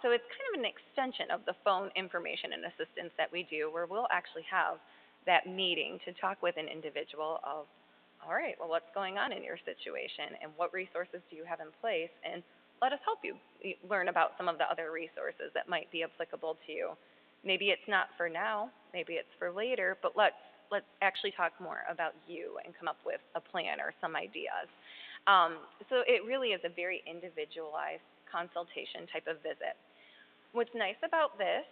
So it's kind of an extension of the phone information and assistance that we do, where we'll actually have that meeting to talk with an individual of, all right, well, what's going on in your situation and what resources do you have in place, and let us help you learn about some of the other resources that might be applicable to you. Maybe it's not for now, maybe it's for later, but let's actually talk more about you and come up with a plan or some ideas. So it really is a very individualized consultation type of visit. What's nice about this,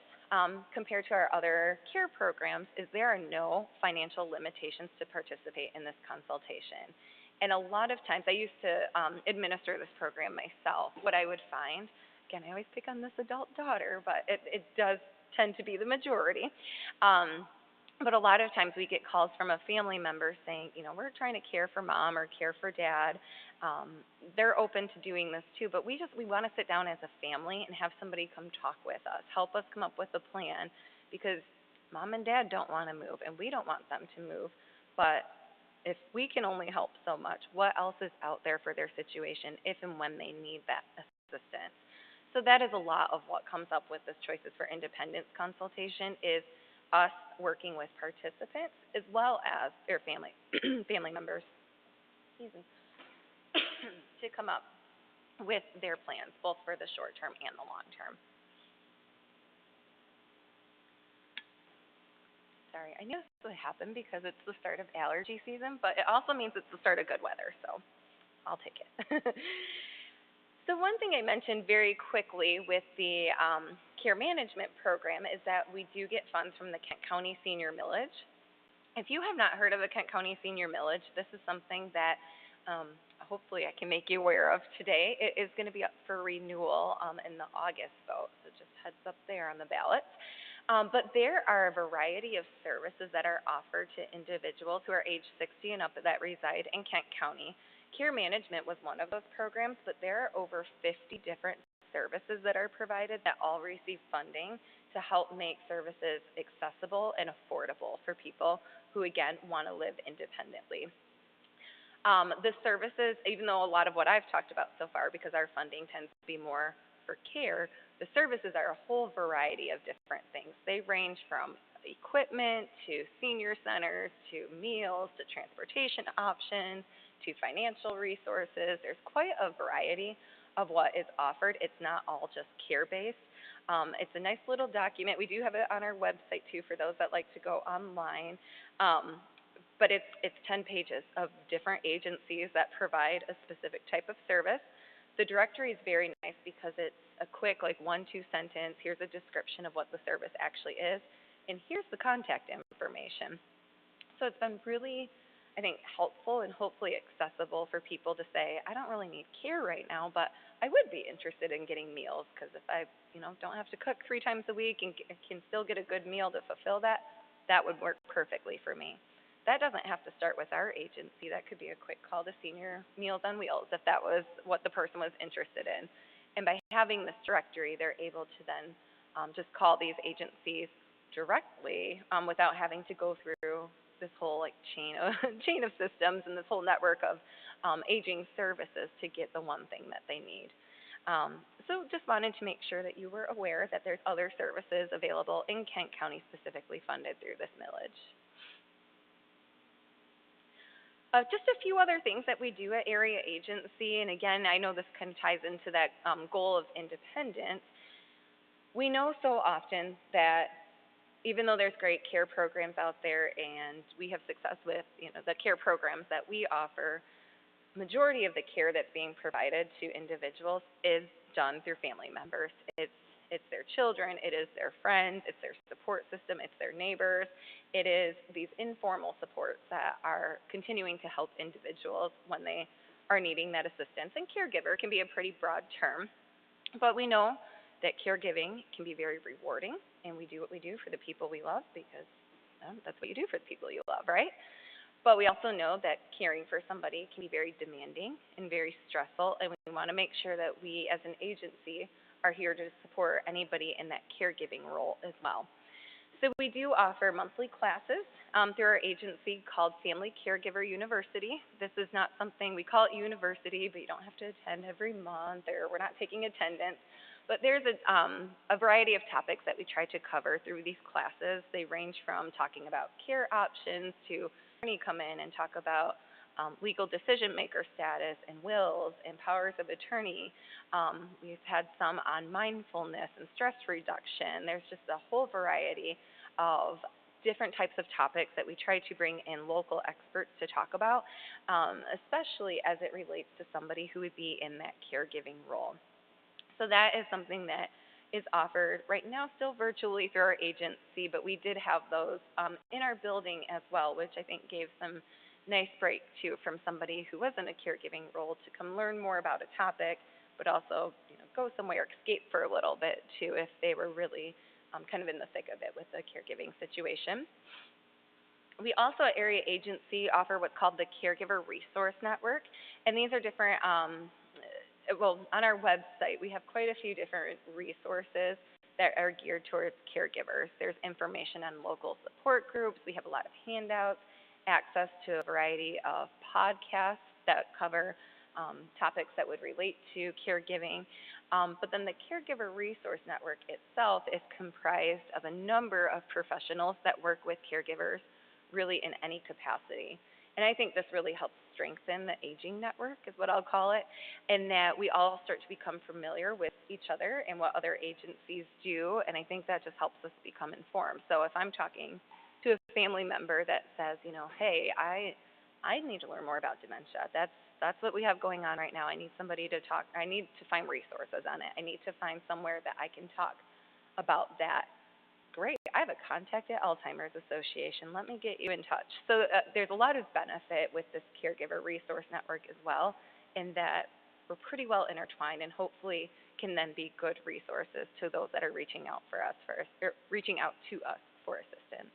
compared to our other care programs, is there are no financial limitations to participate in this consultation. And a lot of times, I used to administer this program myself. What I would find, again, I always pick on this adult daughter, but it does tend to be the majority, But a lot of times we get calls from a family member saying, you know, we're trying to care for mom or care for dad. They're open to doing this too, but we want to sit down as a family and have somebody come talk with us, help us come up with a plan, because mom and dad don't want to move and we don't want them to move. But if we can only help so much, what else is out there for their situation if and when they need that assistance? So that is a lot of what comes up with this Choices for Independence consultation, is us working with participants as well as their family family members, excuse me, to come up with their plans, both for the short term and the long term. Sorry, I knew this would happen because it's the start of allergy season, but it also means it's the start of good weather, so I'll take it. So one thing I mentioned very quickly with the care management program is that we do get funds from the Kent County Senior Millage. If you have not heard of the Kent County Senior Millage, this is something that hopefully I can make you aware of today. It is going to be up for renewal in the August vote, so just heads up there on the ballots. But there are a variety of services that are offered to individuals who are age 60 and up that reside in Kent County. Care management was one of those programs, but there are over 50 different services that are provided that all receive funding to help make services accessible and affordable for people who, again, want to live independently. The services, even though a lot of what I've talked about so far, because our funding tends to be more for care, the services are a whole variety of different things. They range from equipment to senior centers to meals to transportation options to financial resources. There's quite a variety of what is offered. It's not all just care-based. It's a nice little document. We do have it on our website too for those that like to go online. But it's 10 pages of different agencies that provide a specific type of service. The directory is very nice because it's a quick, like 1-2 sentence, here's a description of what the service actually is, and here's the contact information. So it's been really, I think, helpful and hopefully accessible for people to say, I don't really need care right now, but I would be interested in getting meals, because if I, don't have to cook 3 times a week and can still get a good meal to fulfill that, that would work perfectly for me. That doesn't have to start with our agency. That could be a quick call to Senior Meals on Wheels if that was what the person was interested in. And by having this directory, they're able to then just call these agencies directly without having to go through this whole chain of systems and this whole network of aging services to get the one thing that they need. So just wanted to make sure that you were aware that there's other services available in Kent County specifically funded through this millage. Just a few other things that we do at Area Agency, and again, I know this kind of ties into that goal of independence. We know so often that even though there's great care programs out there and we have success with the care programs that we offer, majority of the care that's being provided to individuals is done through family members. It's their children, it is their friends, it's their support system, it's their neighbors. It is these informal supports that are continuing to help individuals when they are needing that assistance. And caregiver can be a pretty broad term, but we know that caregiving can be very rewarding, and we do what we do for the people we love because that's what you do for the people you love, right? But we also know that caring for somebody can be very demanding and very stressful, and we want to make sure that we as an agency are here to support anybody in that caregiving role as well. So we do offer monthly classes through our agency called Family Caregiver University. This is not something, we call it university, but you don't have to attend every month, or we're not taking attendance. But there's a variety of topics that we try to cover through these classes. They range from talking about care options to come in and talk about legal decision maker status and wills and powers of attorney. We've had some on mindfulness and stress reduction. There's just a whole variety of different types of topics that we try to bring in local experts to talk about, especially as it relates to somebody who would be in that caregiving role. So that is something that is offered right now still virtually through our agency, but we did have those in our building as well, which I think gave some nice break too from somebody who was in a caregiving role to come learn more about a topic, but also go somewhere, escape for a little bit too if they were really kind of in the thick of it with the caregiving situation. We also, at Area Agency, offer what's called the Caregiver Resource Network, and these are different, well, on our website, we have quite a few different resources that are geared towards caregivers. There's information on local support groups, we have a lot of handouts, access to a variety of podcasts that cover topics that would relate to caregiving. But then the Caregiver Resource Network itself is comprised of a number of professionals that work with caregivers really in any capacity. And I think this really helps strengthen the aging network, is what I'll call it, and that we all start to become familiar with each other and what other agencies do, and I think that just helps us become informed. So if I'm talking to a family member that says, you know, hey, I need to learn more about dementia. That's what we have going on right now. I need somebody to talk. I need to find resources on it. I need to find somewhere that I can talk about that. Great, I have a contact at Alzheimer's Association. Let me get you in touch. So there's a lot of benefit with this Caregiver Resource Network as well, in that we're pretty well intertwined and hopefully can then be good resources to those that are reaching out for us reaching out to us for assistance.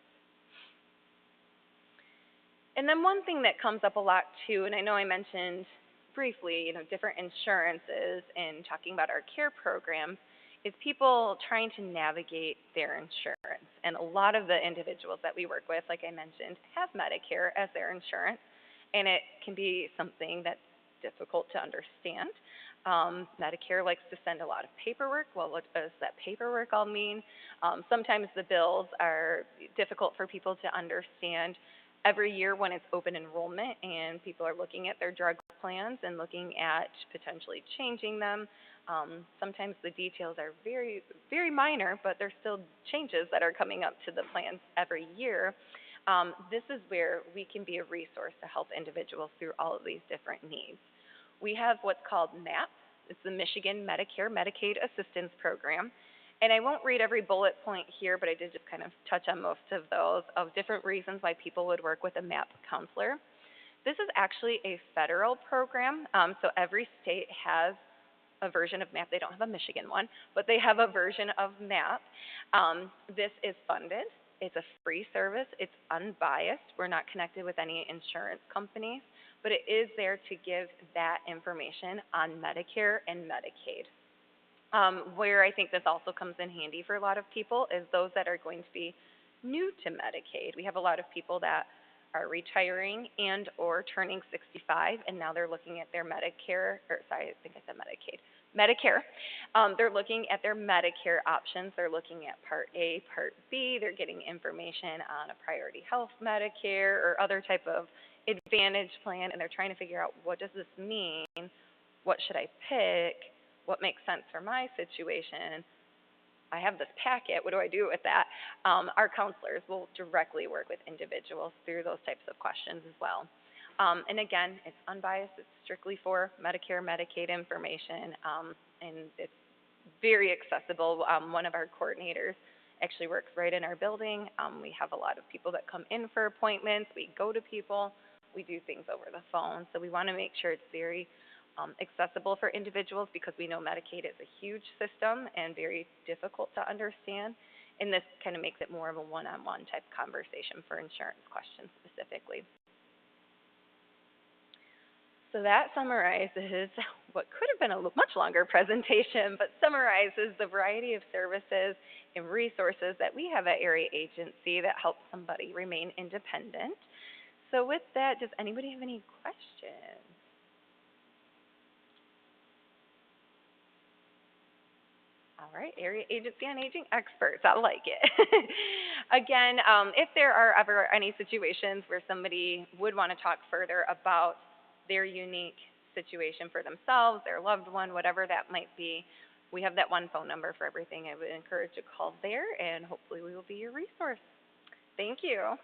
And then one thing that comes up a lot too, and I know I mentioned briefly, you know, different insurances and talking about our care programs, is people trying to navigate their insurance. And a lot of the individuals that we work with, like I mentioned, have Medicare as their insurance, and it can be something that's difficult to understand. Medicare likes to send a lot of paperwork. Well, what does that paperwork all mean? Sometimes the bills are difficult for people to understand. Every year when it's open enrollment and people are looking at their drug plans and looking at potentially changing them, sometimes the details are very, very minor, but there's still changes that are coming up to the plans every year. This is where we can be a resource to help individuals through all of these different needs. We have what's called MAP. It's the Michigan Medicare Medicaid Assistance Program. And I won't read every bullet point here, but I did just kind of touch on most of those, of different reasons why people would work with a MAP counselor. This is actually a federal program, so every state has a version of MAP. They don't have a Michigan one, but they have a version of MAP. This is funded. It's a free service. It's unbiased. We're not connected with any insurance companies, but it is there to give that information on Medicare and Medicaid. Where I think this also comes in handy for a lot of people is those that are going to be new to Medicaid. We have a lot of people that are retiring and or turning 65, and now they're looking at their Medicare, or sorry, I think I said Medicaid, Medicare. They're looking at their Medicare options. They're looking at Part A, Part B. They're getting information on a Priority Health Medicare or other type of Advantage plan, and they're trying to figure out, what does this mean? What should I pick? What makes sense for my situation? I have this packet, what do I do with that? Our counselors will directly work with individuals through those types of questions as well. And again, it's unbiased, it's strictly for Medicare, Medicaid information, and it's very accessible. One of our coordinators actually works right in our building. We have a lot of people that come in for appointments, we go to people, we do things over the phone, so we want to make sure it's very accessible for individuals, because we know Medicaid is a huge system and very difficult to understand, and this kind of makes it more of a one-on-one type conversation for insurance questions specifically. So that summarizes what could have been a much longer presentation, but summarizes the variety of services and resources that we have at Area Agency that help somebody remain independent. So with that, does anybody have any questions? All right, Area Agency on Aging experts, I like it. Again, if there are ever any situations where somebody would want to talk further about their unique situation for themselves, their loved one, whatever that might be, we have that one phone number for everything. I would encourage a call there, and hopefully we will be your resource. Thank you.